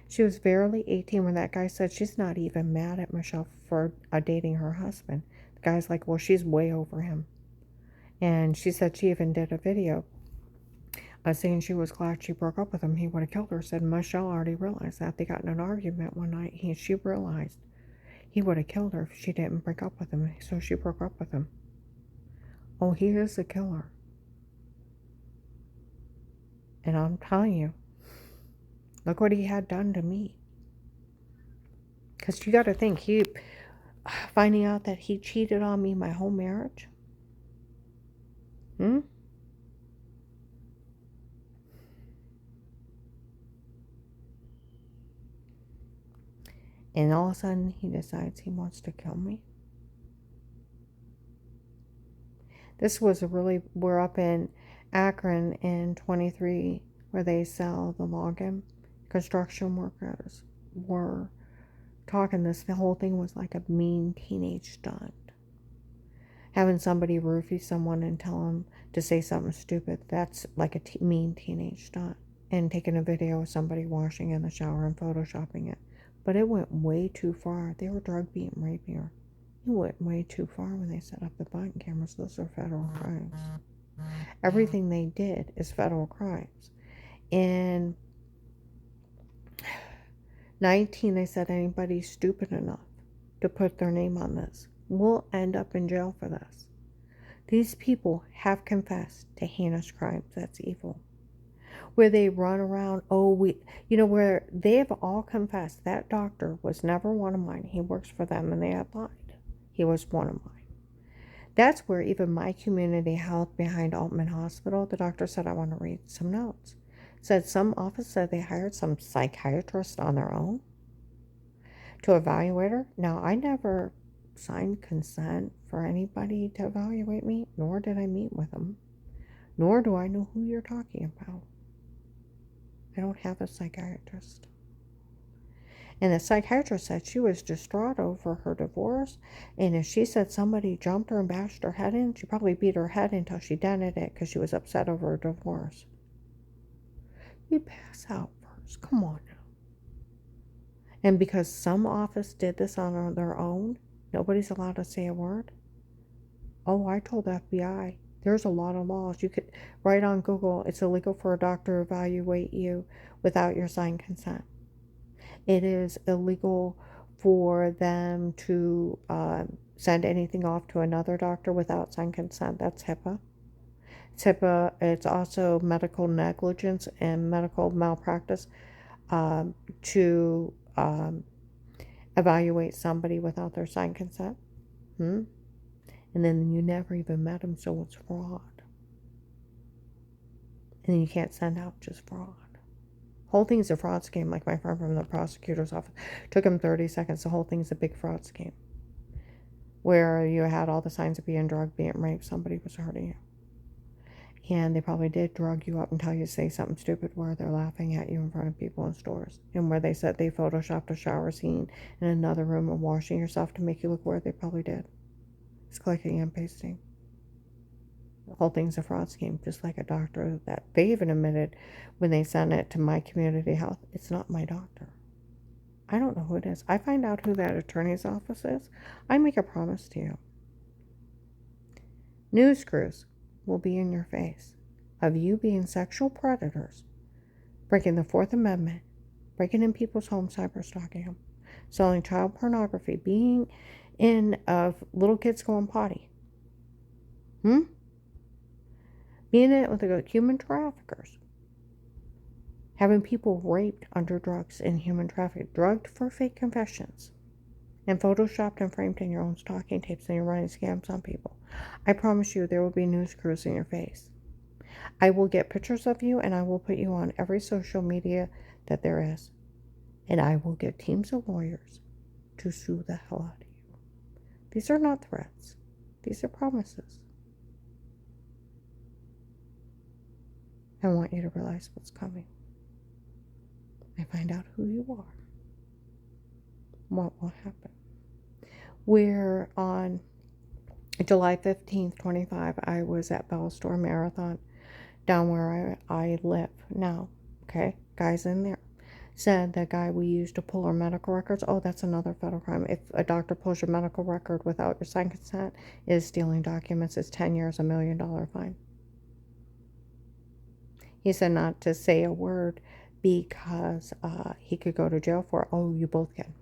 She was barely 18 when that guy said she's not even mad at Michelle for dating her husband. The guy's like, well, she's way over him. And she said she even did a video saying she was glad she broke up with him. He would have killed her. Said Michelle already realized that. They got in an argument one night. She realized he would have killed her if she didn't break up with him. So she broke up with him. Oh, he is a killer. And I'm telling you, look what he had done to me. Because you got to think, finding out that he cheated on me my whole marriage. And all of a sudden, he decides he wants to kill me. This was we're up in Akron in 23, where they sell the login. Construction workers were talking the whole thing was like a mean teenage stunt. Having somebody roofie someone and tell them to say something stupid, that's like a mean teenage stunt. And taking a video of somebody washing in the shower and photoshopping it. But it went way too far. They were drug beating, raping her. It went way too far when they set up the button cameras. Those are federal crimes. Everything they did is federal crimes. In 19, they said anybody stupid enough to put their name on this will end up in jail for this. These people have confessed to heinous crimes. That's evil. Where they run around, where they have all confessed. That doctor was never one of mine. He works for them and they had lied. He was one of mine. That's where even my community health behind Altman Hospital, the doctor said, I want to read some notes. said some office said they hired some psychiatrist on their own to evaluate her. Now, I never signed consent for anybody to evaluate me, nor did I meet with them, nor do I know who you're talking about. I don't have a psychiatrist. And the psychiatrist said she was distraught over her divorce, and if she said somebody jumped her and bashed her head in, she probably beat her head until she dented it because she was upset over her divorce. You'd pass out first. Come on now. And because some office did this on their own, nobody's allowed to say a word. Oh, I told the FBI. There's a lot of laws. You could write on Google, it's illegal for a doctor to evaluate you without your signed consent. It is illegal for them to send anything off to another doctor without signed consent. That's HIPAA. It's HIPAA. It's also medical negligence and medical malpractice to evaluate somebody without their signed consent. And then you never even met them, so it's fraud. And then you can't send out just fraud. Whole thing's a fraud scheme, like my friend from the prosecutor's office. Took him 30 seconds. The whole thing's a big fraud scheme. Where you had all the signs of being drugged, being raped, somebody was hurting you. And they probably did drug you up and tell you to say something stupid where they're laughing at you in front of people in stores. And where they said they photoshopped a shower scene in another room and washing yourself to make you look weird, they probably did. It's clicking and pasting. The whole thing's a fraud scheme, just like a doctor that they even admitted when they sent it to My Community Health. It's not my doctor. I don't know who it is. I find out who that attorney's office is. I make a promise to you. News crews will be in your face of you being sexual predators, breaking the Fourth Amendment, breaking in people's homes, cyberstalking them, selling child pornography, being in of little kids going potty. Being in it with the human traffickers. Having people raped under drugs in human trafficking, drugged for fake confessions, and photoshopped and framed in your own stalking tapes, and you're running scams on people. I promise you there will be news crews in your face. I will get pictures of you, and I will put you on every social media that there is. And I will get teams of lawyers to sue the hell out of you. These are not threats. These are promises. I want you to realize what's coming. I find out who you are. What will happen? We're on July 15th, 25. I was at Bell Store Marathon down where I live now. Okay? Guys in there. Said the guy we used to pull our medical records. Oh, that's another federal crime. If a doctor pulls your medical record without your signed consent, it is stealing documents. It's 10 years, $1 million fine. He said not to say a word because he could go to jail for it. Oh, you both can.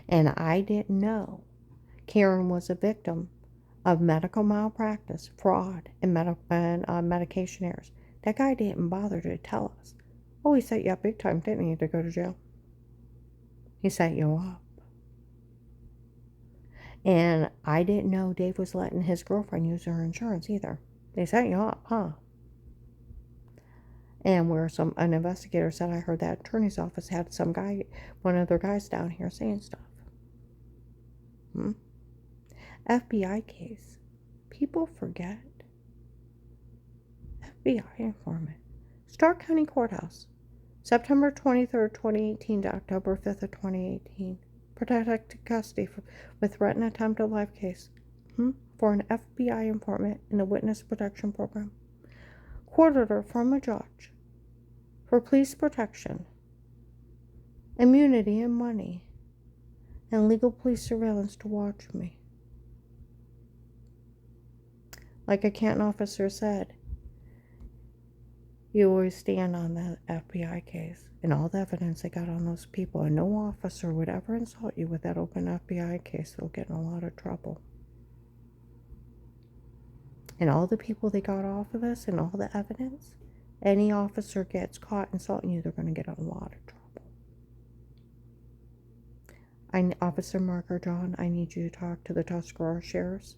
And I didn't know Karen was a victim of medical malpractice, fraud, and medication errors. That guy didn't bother to tell us. Oh, he set you up big time, didn't he, to go to jail? He set you up. And I didn't know Dave was letting his girlfriend use her insurance either. They set you up, huh? And where an investigator said, I heard that attorney's office had some guy, one of their guys down here saying stuff. FBI case. People forget. FBI informant. Stark County Courthouse. September 23rd, 2018 to October 5th of 2018. Protected custody with threat and attempted life case. For an FBI informant in the Witness Protection Program. Court order from a judge for police protection, immunity and money, and legal police surveillance to watch me. Like a Canton officer said, you always stand on the FBI case and all the evidence they got on those people, and no officer would ever insult you with that open FBI case. They'll get in a lot of trouble. And all the people they got off of this and all the evidence, any officer gets caught insulting you, they're going to get in a lot of trouble. Officer Marker John, I need you to talk to the Tuscarora sheriffs.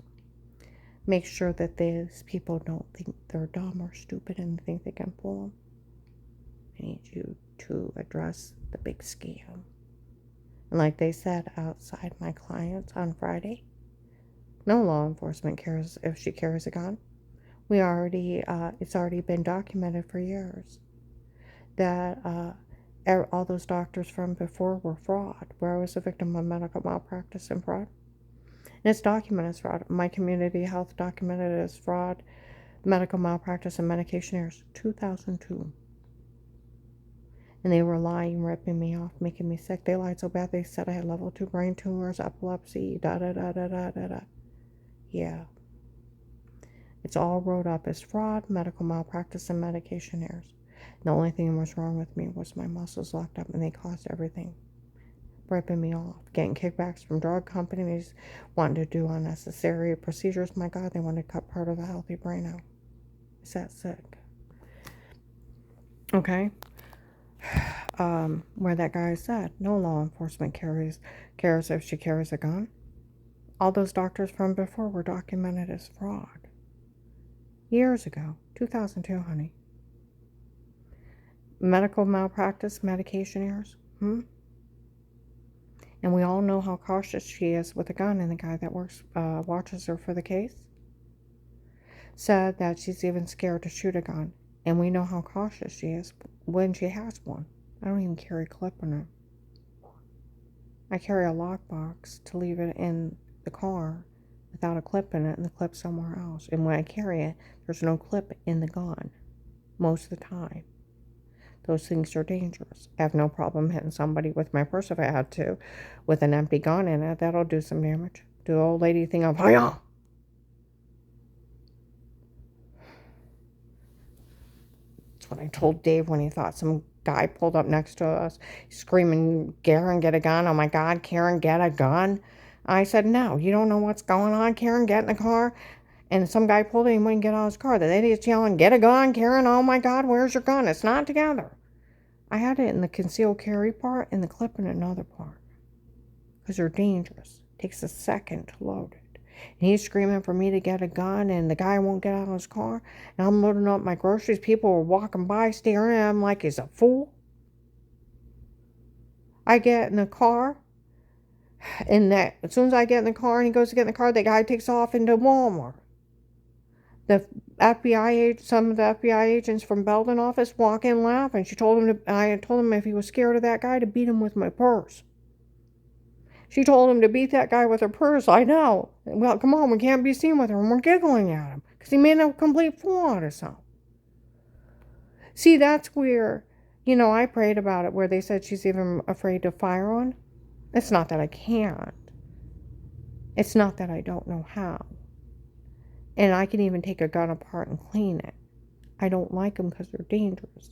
Make sure that these people don't think they're dumb or stupid and think they can pull them. I need you to address the big scam. And like they said outside my clients on Friday, no law enforcement cares if she carries a gun. It's already been documented for years that all those doctors from before were fraud, where I was a victim of medical malpractice and fraud. And it's documented as fraud. My community health documented it as fraud, medical malpractice, and medication errors, 2002. And they were lying, ripping me off, making me sick. They lied so bad they said I had level 2 brain tumors, epilepsy, da da da da da da da. Yeah. It's all wrote up as fraud, medical malpractice, and medication errors. The only thing that was wrong with me was my muscles locked up, and they caused everything. Ripping me off, getting kickbacks from drug companies, wanting to do unnecessary procedures. My God, they wanted to cut part of a healthy brain out. Is that sick? Okay. Where that guy said, no law enforcement cares if she carries a gun. All those doctors from before were documented as fraud. Years ago, 2002, honey. Medical malpractice, medication errors. And we all know how cautious she is with a gun, and the guy that watches her for the case said that she's even scared to shoot a gun. And we know how cautious she is when she has one. I don't even carry a clip in it. I carry a lockbox to leave it in the car without a clip in it and the clip somewhere else. And when I carry it, there's no clip in the gun most of the time. Those things are dangerous. I have no problem hitting somebody with my purse if I had to. With an empty gun in it, that'll do some damage. Do the old lady thing of, hiya! That's what I told Dave when he thought some guy pulled up next to us, screaming, Karen, get a gun. Oh my God, Karen, get a gun. I said, no, you don't know what's going on, Karen, get in the car. And some guy pulled in and wouldn't get out of his car. The idiot's yelling, get a gun, Karen, oh my God, where's your gun? It's not together. I had it in the concealed carry part and the clip in another part. Because they're dangerous. It takes a second to load it. And he's screaming for me to get a gun, and the guy won't get out of his car. And I'm loading up my groceries. People are walking by, staring at him like he's a fool. I get in the car, and as soon as I get in the car and he goes to get in the car, the guy takes off into Walmart. The some of the FBI agents from Belden office walk in laughing. I told him if he was scared of that guy to beat him with my purse. She told him to beat that guy with her purse. I know. Well, come on, we can't be seen with her. And we're giggling at him because he made a complete fool out of himself. See, that's where, I prayed about it, where they said she's even afraid to fire on. It's not that I can't. It's not that I don't know how. And I can even take a gun apart and clean it. I don't like them because they're dangerous.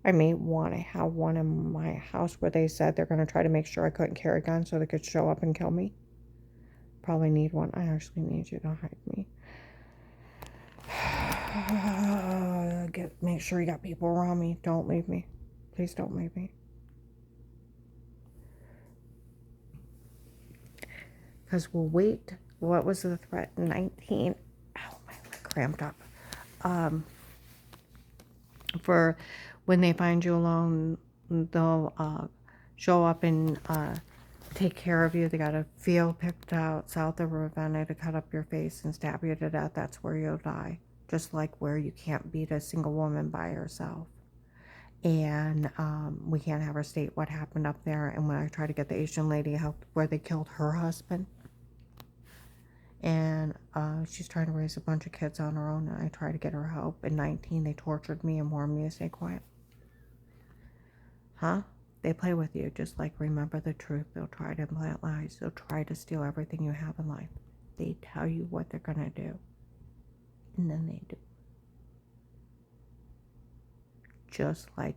I may want to have one in my house where they said they're going to try to make sure I couldn't carry a gun so they could show up and kill me. Probably need one. I actually need you to hide me. Make sure you got people around me. Don't leave me. Please don't leave me. Because we'll wait. What was the threat? 19. Oh, my leg cramped up. For when they find you alone, they'll show up and take care of you. They got a field picked out south of Ravenna to cut up your face and stab you to death. That's where you'll die. Just like where you can't beat a single woman by herself. And we can't have her state what happened up there. And when I tried to get the Asian lady help where they killed her husband. And she's trying to raise a bunch of kids on her own. And I tried to get her help. In 19, they tortured me and warned me to stay quiet. Huh? They play with you, just like remember the truth. They'll try to implant lies. They'll try to steal everything you have in life. They tell you what they're going to do. And then they do. Just like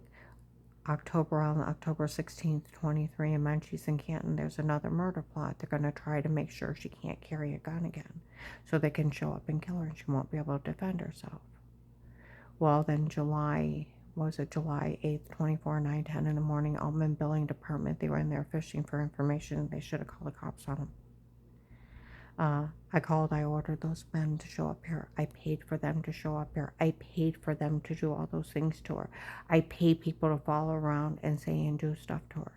on October 16th, 23 in Menchie's and Canton, there's another murder plot. They're going to try to make sure she can't carry a gun again. So they can show up and kill her and she won't be able to defend herself. Well, then July 8th, 24, 9:10 in the morning, Altman Billing Department, they were in there fishing for information. They should have called the cops on them. I ordered those men to show up here. I paid for them to show up here. I paid for them to do all those things to her. I paid people to follow around and say and do stuff to her.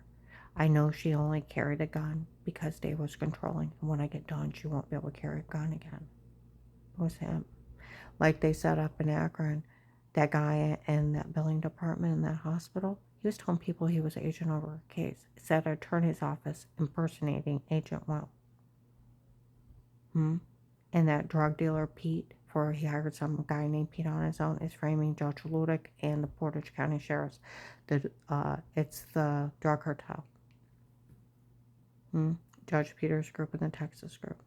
I know she only carried a gun because Dave was controlling. And when I get done, she won't be able to carry a gun again. It was him. Like they set up in Akron, that guy in that billing department in that hospital, he was telling people he was agent over a case. It's at an attorney's office impersonating Agent Will. And that drug dealer Pete, for he hired some guy named Pete on his own, is framing Judge Ludick and the Portage County Sheriffs. It's the drug cartel. Judge Peters' group and the Texas group.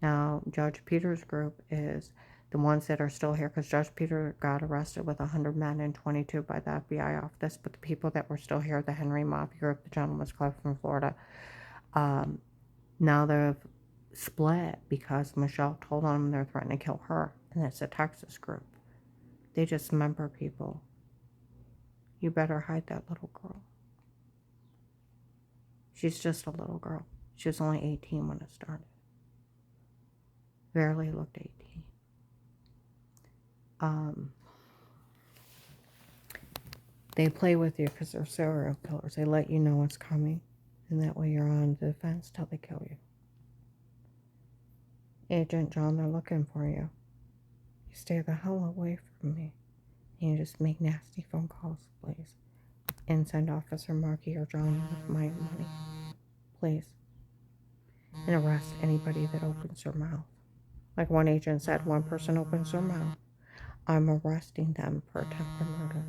Now, Judge Peters' group is the ones that are still here, because Judge Peter got arrested with 100 men and 22 by the FBI office, but the people that were still here, the Henry Mafia group, the Gentleman's Club from Florida, now they've split because Michelle told them they're threatening to kill her, and it's a Texas group. They just member people. You better hide that little girl. She's just a little girl. She was only 18 when it started. Barely looked 18. They play with you because they're serial killers. They let you know what's coming, and that way you're on the defense till they kill you. Agent John, they're looking for you. You stay the hell away from me. And you just make nasty phone calls, please. And send Officer Markey or John with my money, please. And arrest anybody that opens their mouth. Like one agent said, one person opens their mouth, I'm arresting them for attempted murder.